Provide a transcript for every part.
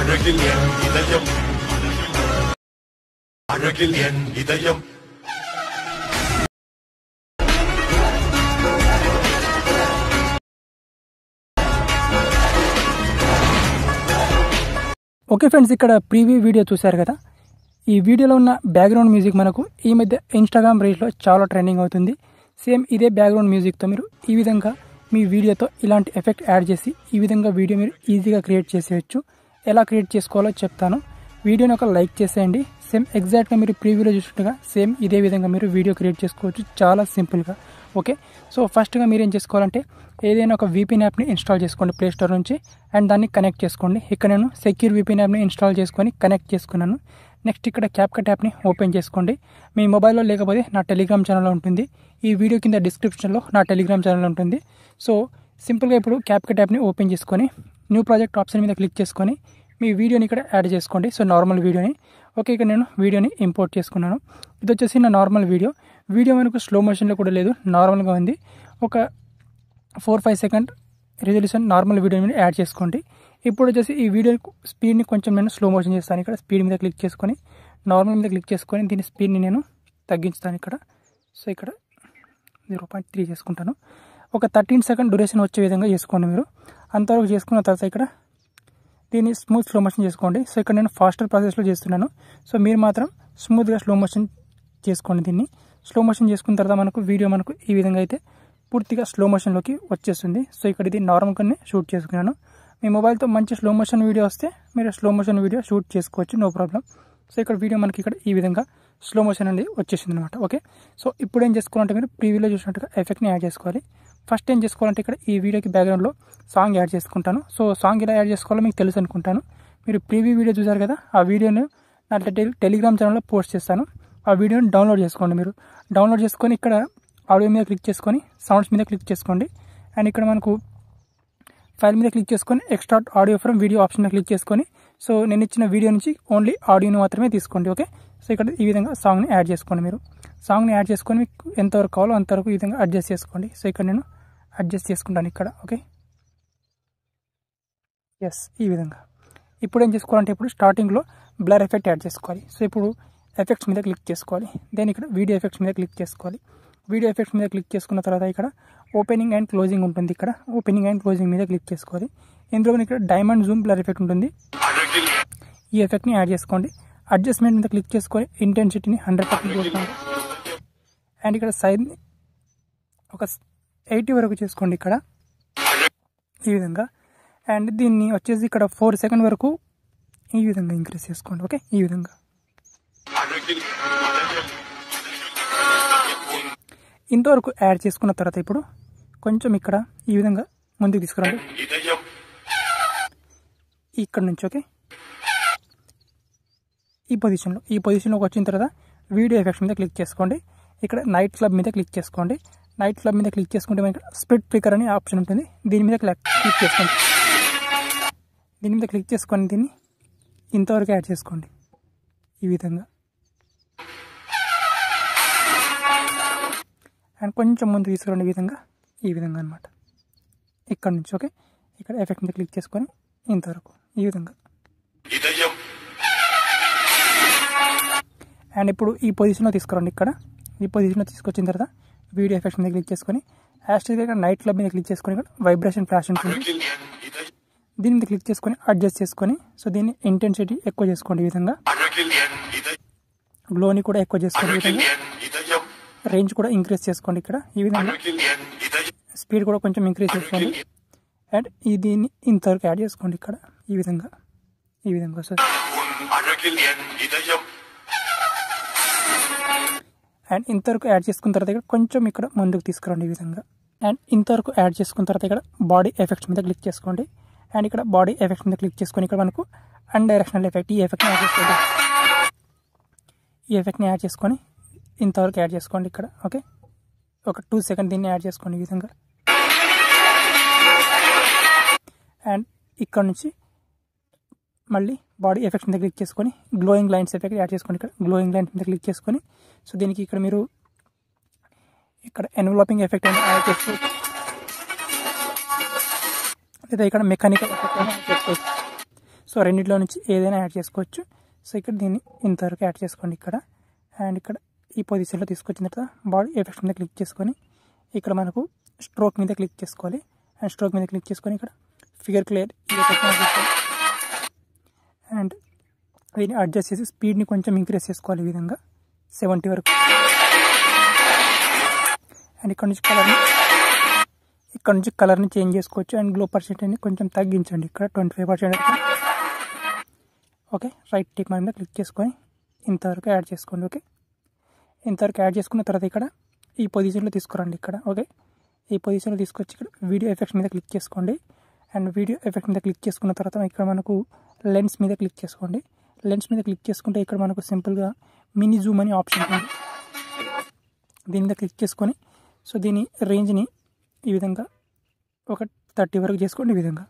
அழகில் என் இதயம் அழகில் என் இதயம் ఓకే ఫ్రెండ్స్, ఇక్కడ ప్రీవ్యూ వీడియో చూశారు కదా. ఈ వీడియోలో ఉన్న బ్యాక్గ్రౌండ్ మ్యూజిక్ మనకు ఈ మధ్య ఇన్స్టాగ్రామ్ రీల్స్లో చాలా ట్రెండింగ్ అవుతుంది. సేమ్ ఇదే బ్యాక్గ్రౌండ్ మ్యూజిక్తో మీరు ఈ విధంగా మీ వీడియోతో ఇలాంటి ఎఫెక్ట్ యాడ్ చేసి ఈ విధంగా వీడియో మీరు ఈజీగా క్రియేట్ చేసేయచ్చు. ఎలా క్రియేట్ చేసుకోవాలో చెప్తాను. వీడియోని ఒక లైక్ చేసేయండి. సేమ్ ఎగ్జాక్ట్గా మీరు ప్రీవ్యూలో చూసినట్టుగా సేమ్ ఇదే విధంగా మీరు వీడియో క్రియేట్ చేసుకోవచ్చు చాలా సింపుల్గా. ఓకే, సో ఫస్ట్గా మీరు ఏం చేసుకోవాలంటే ఏదైనా ఒక VPN యాప్ని ఇన్స్టాల్ చేసుకోండి ప్లే స్టోర్ నుంచి, అండ్ దాన్ని కనెక్ట్ చేసుకోండి. ఇక్కడ నేను సెక్యూర్ VPN యాప్ని ఇన్స్టాల్ చేసుకొని కనెక్ట్ చేసుకున్నాను. నెక్స్ట్ ఇక్కడ CapCut యాప్ని ఓపెన్ చేసుకోండి. మీ మొబైల్లో లేకపోతే నా టెలిగ్రామ్ ఛానల్లో ఉంటుంది. ఈ వీడియో కింద డిస్క్రిప్షన్లో నా టెలిగ్రామ్ ఛానల్ ఉంటుంది. సో సింపుల్గా ఇప్పుడు CapCut యాప్ని ఓపెన్ చేసుకొని న్యూ ప్రాజెక్ట్ ఆప్షన్ మీద క్లిక్ చేసుకొని మీ వీడియోని ఇక్కడ యాడ్ చేసుకోండి. సో నార్మల్ వీడియోని. ఓకే, ఇక్కడ నేను వీడియోని ఇంపోర్ట్ చేసుకున్నాను. ఇది వచ్చేసి నా నార్మల్ వీడియో మనకు స్లో మోషన్లో కూడా లేదు, నార్మల్గా ఉంది. ఒక 4-5 సెకండ్ రిజల్యూషన్ నార్మల్ వీడియో మీద యాడ్ చేసుకోండి. ఇప్పుడు వచ్చేసి ఈ వీడియో స్పీడ్ని కొంచెం నేను స్లో మోషన్ చేస్తాను. ఇక్కడ స్పీడ్ మీద క్లిక్ చేసుకొని నార్మల్ మీద క్లిక్ చేసుకొని దీని స్పీడ్ని నేను తగ్గించుతాను ఇక్కడ. సో ఇక్కడ 0.3 చేసుకుంటాను. ఒక 13 సెకండ్ డ్యూరేషన్ వచ్చే విధంగా చేసుకోండి మీరు. అంతవరకు చేసుకున్న తర్వాత ఇక్కడ దీన్ని స్మూత్ స్లో మోషన్ చేసుకోండి. సో ఇక్కడ నేను ఫాస్టర్ ప్రాసెస్లో చేస్తున్నాను. సో మీరు మాత్రం స్మూత్గా స్లో మోషన్ చేసుకోండి. దీన్ని స్లో మోషన్ చేసుకున్న తర్వాత మనకు వీడియో మనకు ఈ విధంగా అయితే పూర్తిగా స్లో మోషన్లోకి వచ్చేస్తుంది. సో ఇక్కడ ఇది నార్మల్గానే షూట్ చేసుకున్నాను. మీ మొబైల్తో మంచి స్లో మోషన్ వీడియో వస్తే మీరు స్లో మోషన్ వీడియో షూట్ చేసుకోవచ్చు, నో ప్రాబ్లం. సో ఇక్కడ వీడియో మనకి ఇక్కడ ఈ విధంగా స్లో మోషన్ అనేది వచ్చేసింది అనమాట. ఓకే, సో ఇప్పుడు ఏం చేసుకోవాలంటే మీరు ప్రీవ్యూలో చూసినట్టుగా ఎఫెక్ట్ని యాడ్ చేసుకోవాలి. ఫస్ట్ ఏం చేసుకోవాలంటే ఇక్కడ ఈ వీడియోకి బ్యాక్గ్రౌండ్లో సాంగ్ యాడ్ చేసుకుంటాను. సో సాంగ్ ఎలా యాడ్ చేసుకోవాలో మీకు తెలుసు అనుకుంటాను. మీరు ప్రీవ్యూ వీడియో చూసారు కదా, ఆ వీడియోని నా టెలిగ్రామ్ ఛానల్లో పోస్ట్ చేస్తాను. ఆ వీడియోని డౌన్లోడ్ చేసుకోండి. మీరు డౌన్లోడ్ చేసుకొని ఇక్కడ ఆడియో మీద క్లిక్ చేసుకొని సౌండ్స్ మీద క్లిక్ చేసుకోండి. అండ్ ఇక్కడ మనకు ఫైల్ మీద క్లిక్ చేసుకొని extract audio from video option మీద క్లిక్ చేసుకొని సో నేను ఇచ్చిన వీడియో నుంచి ఓన్లీ ఆడియోని మాత్రమే తీసుకోండి. ఓకే, సో ఇక్కడ ఈ విధంగా సాంగ్ని యాడ్ చేసుకోండి. మీరు సాంగ్ని యాడ్ చేసుకొని మీకు ఎంతవరకు కావాలో అంతవరకు ఈ విధంగా అడ్జస్ట్ చేసుకోండి. సో ఇక్కడ నేను అడ్జస్ట్ చేసుకుంటాను ఇక్కడ. ఓకే, ఎస్, ఈ విధంగా. ఇప్పుడు ఏం చేసుకోవాలంటే ఇప్పుడు స్టార్టింగ్లో బ్లర్ ఎఫెక్ట్ యాడ్ చేసుకోవాలి. సో ఇప్పుడు ఎఫెక్ట్స్ మీద క్లిక్ చేసుకోవాలి. దెన్ ఇక్కడ వీడియో ఎఫెక్ట్స్ మీద క్లిక్ చేసుకోవాలి. వీడియో ఎఫెక్ట్స్ మీద క్లిక్ చేసుకున్న తర్వాత ఇక్కడ ఓపెనింగ్ అండ్ క్లోజింగ్ ఉంటుంది. ఇక్కడ ఓపెనింగ్ అండ్ క్లోజింగ్ మీద క్లిక్ చేసుకోవాలి. ఇందులో ఇక్కడ డైమండ్ జూమ్ బ్లర్ ఎఫెక్ట్ ఉంటుంది. ఈ ఎఫెక్ట్ని యాడ్ చేసుకోండి. అడ్జస్ట్మెంట్ మీద క్లిక్ చేసుకొని ఇంటెన్సిటీని 100% చేసుకోండి. అండ్ ఇక్కడ సైడ్ని ఒక 80 వరకు చేసుకోండి ఇక్కడ ఈ విధంగా. అండ్ దీన్ని వచ్చేసి ఇక్కడ 4 సెకండ్ వరకు ఈ విధంగా ఇంక్రీజ్ చేసుకోండి. ఓకే, ఈ విధంగా. ఇంతవరకు యాడ్ చేసుకున్న తర్వాత ఇప్పుడు కొంచెం ఇక్కడ ఈ విధంగా ముందుకు తీసుకురండి ఇక్కడ నుంచి. ఓకే, ఈ పొజిషన్లోకి వచ్చిన తర్వాత వీడియో ఎఫెక్ట్స్ మీద క్లిక్ చేసుకోండి. ఇక్కడ నైట్ క్లబ్ మీద క్లిక్ చేసుకోండి. నైట్ క్లబ్ మీద క్లిక్ చేసుకుంటే మనకి స్ప్లిట్ ఫ్లికర్ అనే ఆప్షన్ ఉంటుంది. దీని మీద క్లిక్ చేసుకోండి. దీని మీద క్లిక్ చేసుకొని దీన్ని ఇంతవరకు యాడ్ చేసుకోండి ఈ విధంగా. అండ్ కొంచెం ముందు తీసుకురండి ఈ విధంగా అనమాట ఇక్కడ నుంచి. ఓకే, ఇక్కడ ఎఫెక్ట్ మీద క్లిక్ చేసుకొని ఇంతవరకు ఈ విధంగా. అండ్ ఇప్పుడు ఈ పొజిషన్లో తీసుకురండి. ఇక్కడ ఈ పొజిషన్లో తీసుకొచ్చిన తర్వాత వీడియో ఎఫెక్ట్స్ మీద క్లిక్ చేసుకొని హ్యాష్ట్యాగ్ ఇక్కడ నైట్ క్లబ్ మీద క్లిక్ చేసుకొని ఇక్కడ వైబ్రేషన్ ఫ్లాష్ ఉంటుంది. దీని మీద క్లిక్ చేసుకొని అడ్జస్ట్ చేసుకొని సో దీన్ని ఇంటెన్సిటీ ఎక్కువ చేసుకోండి ఈ విధంగా. గ్లోని కూడా ఎక్కువ చేసుకోండి ఈ విధంగా. రేంజ్ కూడా ఇంక్రీజ్ చేసుకోండి ఇక్కడ ఈ విధంగా. స్పీడ్ కూడా కొంచెం ఇంక్రీజ్ చేసుకోండి. అండ్ దీన్ని ఇంతవరకు యాడ్ చేసుకోండి ఇక్కడ ఈ విధంగా వస్తుంది. అండ్ ఇంతవరకు యాడ్ చేసుకున్న తర్వాత ఇక్కడ కొంచెం ఇక్కడ ముందుకు తీసుకురండి ఈ విధంగా. అండ్ ఇంతవరకు యాడ్ చేసుకున్న తర్వాత ఇక్కడ బాడీ ఎఫెక్ట్స్ మీద క్లిక్ చేసుకోండి. అండ్ ఇక్కడ బాడీ ఎఫెక్ట్స్ మీద క్లిక్ చేసుకొని ఇక్కడ మనకు అన్డైరెక్షనల్ ఎఫెక్ట్ ఈ ఎఫెక్ట్ని యాడ్ చేసుకోండి. ఈ ఎఫెక్ట్ని యాడ్ చేసుకొని ఇంతవరకు యాడ్ చేసుకోండి ఇక్కడ. ఓకే, ఒక 2 సెకండ్ దీన్ని యాడ్ చేసుకోండి ఈ విధంగా. అండ్ ఇక్కడ నుంచి మళ్ళీ బాడీ ఎఫెక్ట్స్ మీద క్లిక్ చేసుకొని గ్లోయింగ్ లైన్స్ ఎఫెక్ట్ యాడ్ చేసుకోండి. ఇక్కడ గ్లోయింగ్ లైన్స్ మీద క్లిక్ చేసుకొని సో దీనికి ఇక్కడ మీరు ఇక్కడ ఎన్వలపింగ్ ఎఫెక్ట్ అని యాడ్ చేసుకోవచ్చు, లేదా ఇక్కడ మెకానికల్ ఎఫెక్ట్ అని యాడ్ చేసుకోవచ్చు. సో సో రెండిట్లో నుంచి ఏదైనా యాడ్ చేసుకోవచ్చు. సో ఇక్కడ దీన్ని ఇంతవరకు యాడ్ చేసుకోండి ఇక్కడ. అండ్ ఇక్కడ ఈ పొజిషన్లో తీసుకొచ్చిన తర్వాత బాడీ ఎఫెక్ట్స్ మీద క్లిక్ చేసుకొని ఇక్కడ మనకు స్ట్రోక్ మీద క్లిక్ చేసుకోవాలి. అండ్ స్ట్రోక్ మీద క్లిక్ చేసుకొని ఇక్కడ ఫిగర్ క్లియర్ అండ్ దీన్ని అడ్జస్ట్ చేసి స్పీడ్ని కొంచెం ఇంక్రీజ్ చేసుకోవాలి. ఈ విధంగా 70 వరకు. అండ్ ఇక్కడ నుంచి కలర్ని చేంజ్ చేసుకోవచ్చు. అండ్ గ్లో పర్సెంటేజ్ని కొంచెం తగ్గించండి ఇక్కడ 25% వరకు. ఓకే, రైట్ టిక్ మీద క్లిక్ చేసుకొని ఇంతవరకు యాడ్ చేసుకోండి. ఓకే, ఇంతవరకు యాడ్ చేసుకున్న తర్వాత ఇక్కడ ఈ పొజిషన్లో తీసుకురండి ఇక్కడ. ఓకే, ఈ పొజిషన్లో తీసుకొచ్చి ఇక్కడ వీడియో ఎఫెక్ట్స్ మీద క్లిక్ చేసుకోండి. అండ్ వీడియో ఎఫెక్ట్ మీద క్లిక్ చేసుకున్న తర్వాత ఇక్కడ మనకు లెన్స్ మీద క్లిక్ చేసుకోండి. లెన్స్ మీద క్లిక్ చేసుకుంటే ఇక్కడ మనకు సింపుల్గా మినీ జూమ్ అనే ఆప్షన్ ఉంది. దీని మీద క్లిక్ చేసుకొని సో దీని రేంజ్ని ఈ విధంగా ఒక 30 వరకు చేసుకోండి. ఈ విధంగా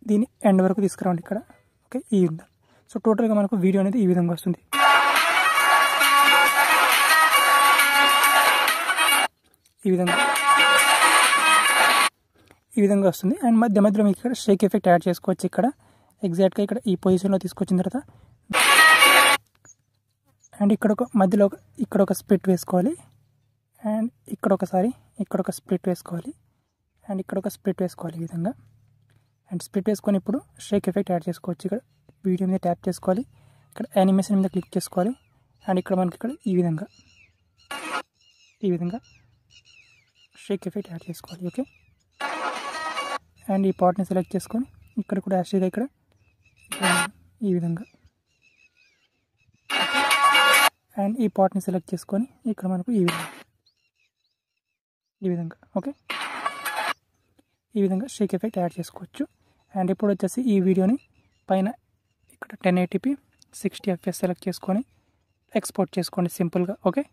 దీన్ని ఎండ్ వరకు తీసుకురావండి ఇక్కడ. ఓకే, ఈ విధంగా. సో టోటల్గా మనకు వీడియో అనేది ఈ విధంగా వస్తుంది. ఈ విధంగా వస్తుంది. అండ్ మధ్యలో మీకు ఇక్కడ షేక్ ఎఫెక్ట్ యాడ్ చేసుకోవచ్చు. ఇక్కడ ఎగ్జాక్ట్గా ఇక్కడ ఈ పొజిషన్లో తీసుకొచ్చిన తర్వాత అండ్ మధ్యలో ఇక్కడ ఒక స్ప్లిట్ వేసుకోవాలి. అండ్ ఇక్కడ ఒక స్ప్లిట్ వేసుకోవాలి. అండ్ ఇక్కడ ఒక స్ప్లిట్ వేసుకోవాలి. ఈ విధంగా. అండ్ స్ప్లిట్ వేసుకొని ఇప్పుడు షేక్ ఎఫెక్ట్ యాడ్ చేసుకోవచ్చు. ఇక్కడ వీడియో మీద ట్యాప్ చేసుకోవాలి. ఇక్కడ యానిమేషన్ మీద క్లిక్ చేసుకోవాలి. అండ్ ఇక్కడ మనకి ఇక్కడ ఈ విధంగా షేక్ ఎఫెక్ట్ యాడ్ చేసుకోవాలి. ఓకే, అండ్ ఈ పార్ట్ని సెలెక్ట్ చేసుకొని ఇక్కడ కూడా యాక్చువల్గా ఇక్కడ ఈ విధంగా అండ్ ఈ పార్ట్ని సెలెక్ట్ చేసుకొని ఇక్కడ మనకు ఈ విధంగా ఓకే, ఈ విధంగా షేక్ ఎఫెక్ట్ యాడ్ చేసుకోవచ్చు. అండ్ ఇప్పుడు వచ్చేసి ఈ వీడియోని పైన ఇక్కడ 1080p 60 fps సెలెక్ట్ చేసుకొని ఎక్స్పోర్ట్ చేసుకోండి సింపుల్గా. ఓకే.